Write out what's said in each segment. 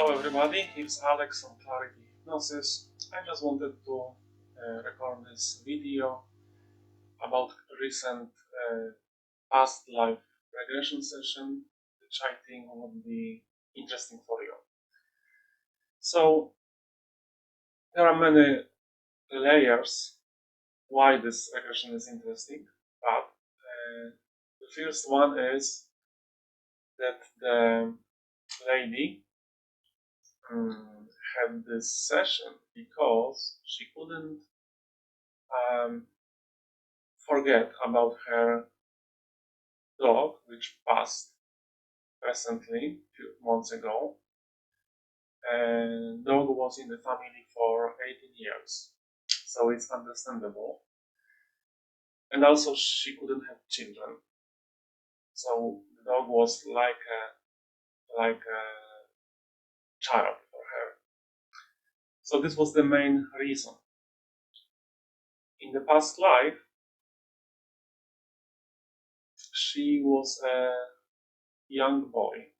Hello everybody, it's Alex from Clarity Hypnosis. I just wanted to record this video about recent past life regression session, which I think would be interesting for you. So there are many layers why this regression is interesting, but the first one is that the lady had this session because she couldn't forget about her dog, which passed recently, a few months ago. And dog was in the family for 18 years, so it's understandable. And also she couldn't have children, so the dog was like a child for her. So this was the main reason. In the past life, she was a young boy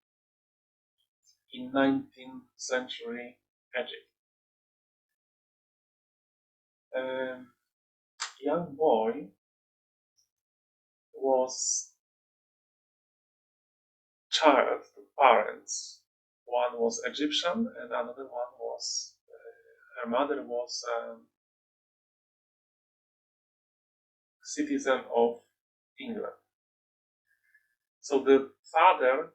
in 19th century Egypt. Young boy was child to parents. One was Egyptian and another one was, her mother was citizen of England. So the father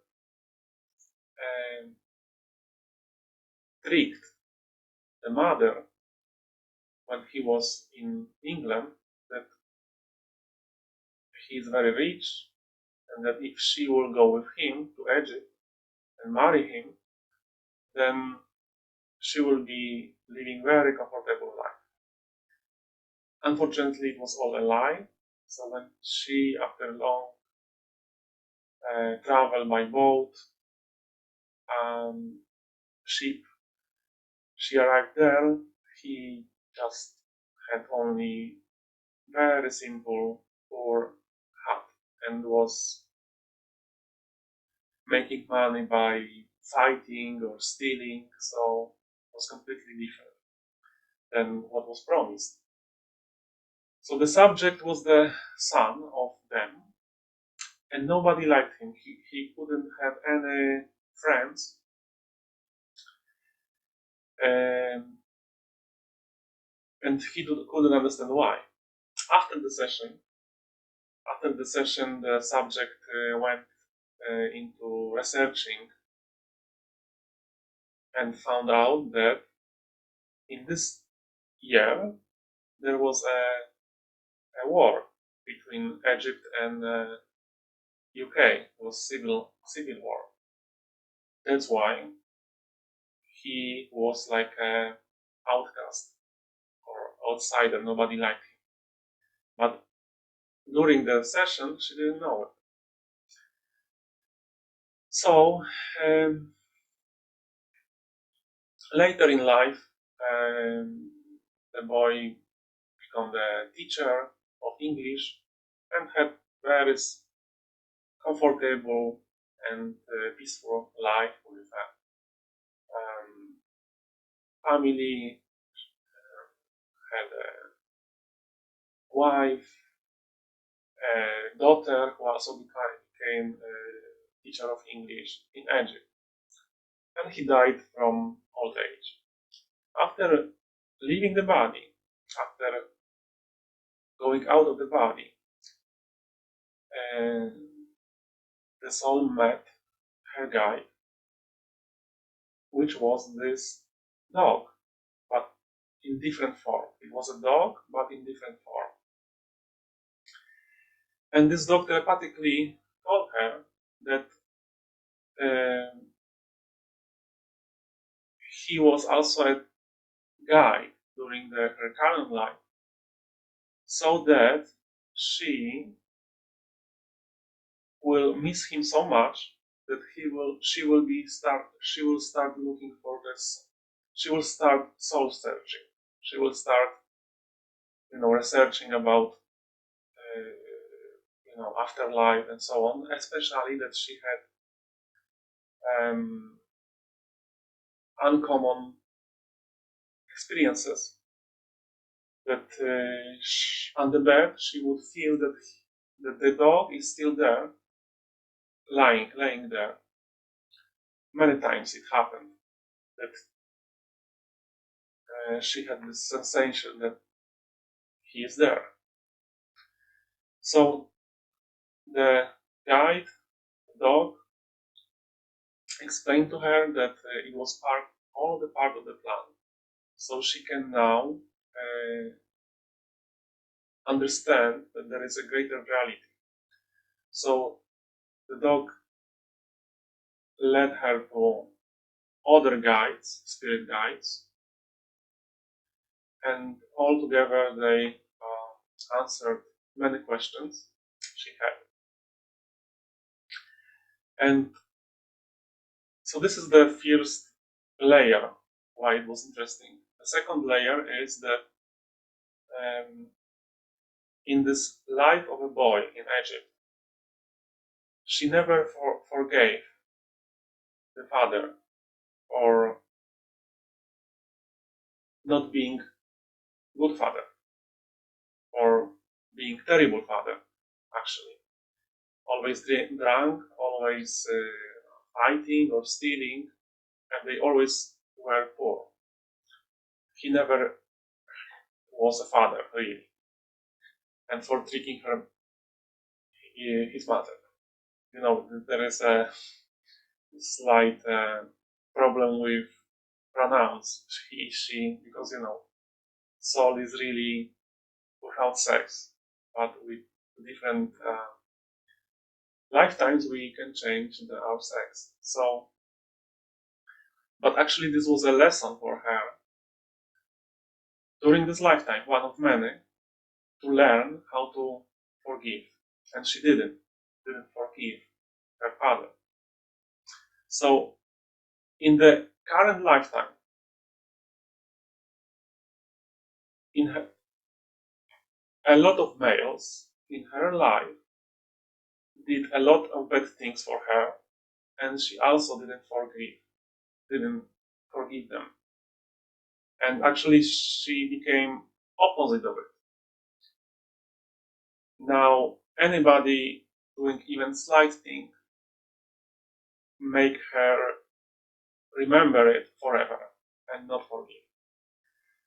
tricked the mother when he was in England that he is very rich and that if she will go with him to Egypt and marry him, then she will be living very comfortable life. Unfortunately, it was all a lie. So when she, after long travel by boat, ship, she arrived there, he just had only very simple poor hut and was making money by fighting or stealing, so it was completely different than what was promised. So the subject was the son of them, and nobody liked him. He couldn't have any friends. And he couldn't understand why. After the session, the subject went into researching and found out that in this year there was a war between Egypt and UK. It was civil war. That's why he was like an outcast or outsider. Nobody liked him. But during the session, she didn't know it. So later in life, the boy became the teacher of English and had very comfortable and peaceful life with a family, had a wife, a daughter who also became a teacher of English in Egypt. And he died from old age. After leaving the body, after going out of the body, the soul met her guide, which was this dog, but in different form. It was a dog, but in different form. And this dog telepathically told her that he was also a guide during her current life, so that she will miss him so much that she will start looking for this. She will start soul searching. She will start, researching about, afterlife and so on. Especially that she had uncommon experiences. That on the bed she would feel that the dog is still there, laying there. Many times it happened that she had this sensation that he is there. So the guide, the dog, explained to her that it was all the part of the plan. So she can now understand that there is a greater reality. So the dog led her to other guides, spirit guides, and all together they answered many questions she had. And so this is the first layer, why it was interesting. The second layer is that in this life of a boy in Egypt, she never forgave the father for not being good father, or being terrible father, actually. Always drunk, always fighting or stealing, and they always were poor. He never was a father, really. And for tricking her, his mother. You know, there is a slight problem with pronouns, he, she, because, you know, soul is really without sex, but with different lifetimes we can change our sex. So, but actually this was a lesson for her during this lifetime, one of many, to learn how to forgive. And she didn't forgive her father. So in the current lifetime, a lot of males in her life did a lot of bad things for her, and she also didn't forgive them. And actually she became opposite of it. Now anybody doing even slight thing make her remember it forever and not forgive.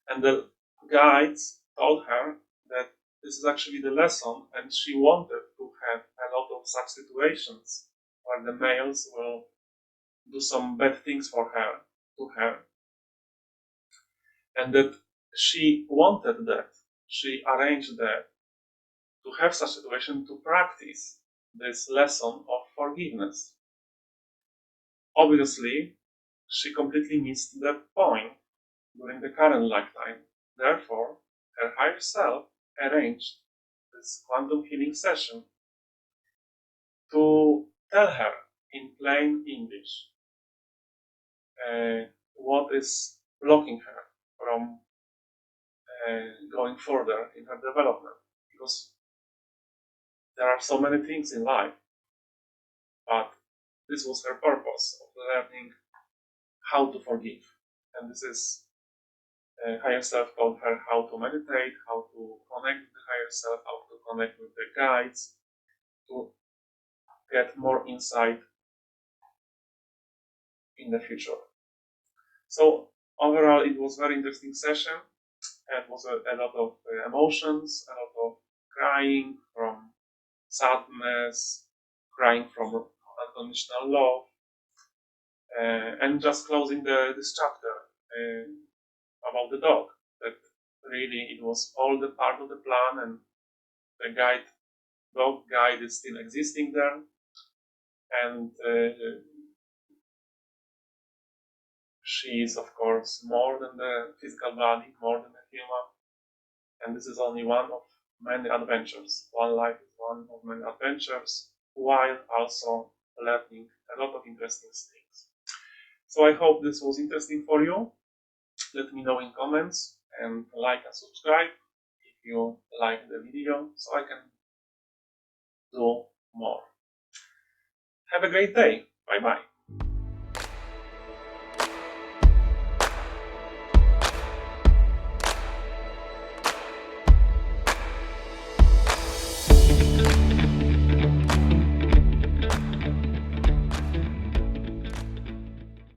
And the guides told her that this is actually the lesson, and she wanted to have a lot of such situations where the males will do some bad things to her, and that she wanted that. She arranged that to have such situation to practice this lesson of forgiveness. Obviously, she completely missed the point during the current lifetime. Therefore, her higher self arranged this quantum healing session to tell her in plain English what is blocking her from going further in her development. Because there are so many things in life, but this was her purpose of learning how to forgive. And this is higher self taught her how to meditate, how to connect with the higher self, how to connect with the guides, to get more insight in the future. So overall, it was a very interesting session. It was a lot of emotions, a lot of crying from sadness, crying from unconditional love, and just closing this chapter about the dog. That really it was all the part of the plan, and the dog guide is still existing there, and she is of course more than the physical body, more than a human, and this is only one of many adventures. One life is one of many adventures, while also learning a lot of interesting things. So I hope this was interesting for you. Let me know in comments, and like and subscribe if you like the video, so I can do more. Have a great day. Bye bye.